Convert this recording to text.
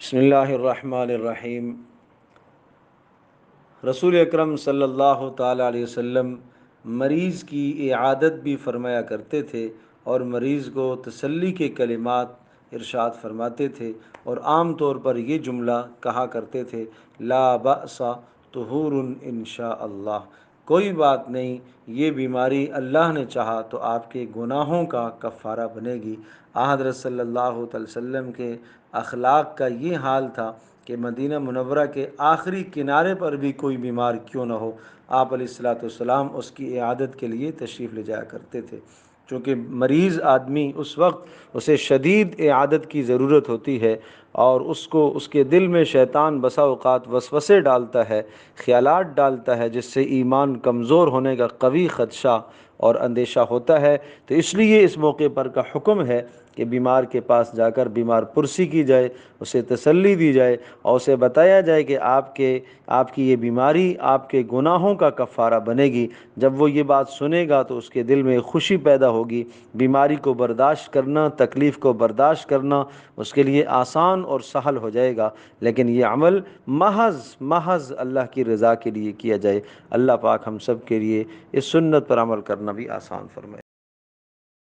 بسم اللہ الرحمن الرحیم۔ رسول اکرم صلی اللہ تعالیٰ علیہ وسلم مریض کی اعادت بھی فرمایا کرتے تھے اور مریض کو تسلی کے کلمات ارشاد فرماتے تھے، اور عام طور پر یہ جملہ کہا کرتے تھے، لا بأس طہور انشاء اللہ، کوئی بات نہیں، یہ بیماری اللہ نے چاہا تو آپ کے گناہوں کا کفارہ بنے گی۔ حضرت صلی اللہ علیہ وسلم کے اخلاق کا یہ حال تھا کہ مدینہ منورہ کے آخری کنارے پر بھی کوئی بیمار کیوں نہ ہو، آپ علیہ الصلوۃ والسلام اس کی اعادت کے لیے تشریف لے جایا کرتے تھے۔ چونکہ مریض آدمی اس وقت اسے شدید اعادت کی ضرورت ہوتی ہے، اور اس کے دل میں شیطان بسا اوقات وسوسے ڈالتا ہے، خیالات ڈالتا ہے، جس سے ایمان کمزور ہونے کا قوی خدشہ اور اندیشہ ہوتا ہے۔ تو اس لیے اس موقع پر کا حکم ہے کہ بیمار کے پاس جا کر بیمار پرسی کی جائے، اسے تسلی دی جائے، اور اسے بتایا جائے کہ آپ کی یہ بیماری آپ کے گناہوں کا کفارہ بنے گی۔ جب وہ یہ بات سنے گا تو اس کے دل میں خوشی پیدا ہوگی، بیماری کو برداشت کرنا، تکلیف کو برداشت کرنا اس کے لیے آسان اور سہل ہو جائے گا۔ لیکن یہ عمل محض اللہ کی رضا کے لیے کیا جائے۔ اللہ پاک ہم سب کے لیے اس سنت پر عمل کرنا بھی آسان فرمائے۔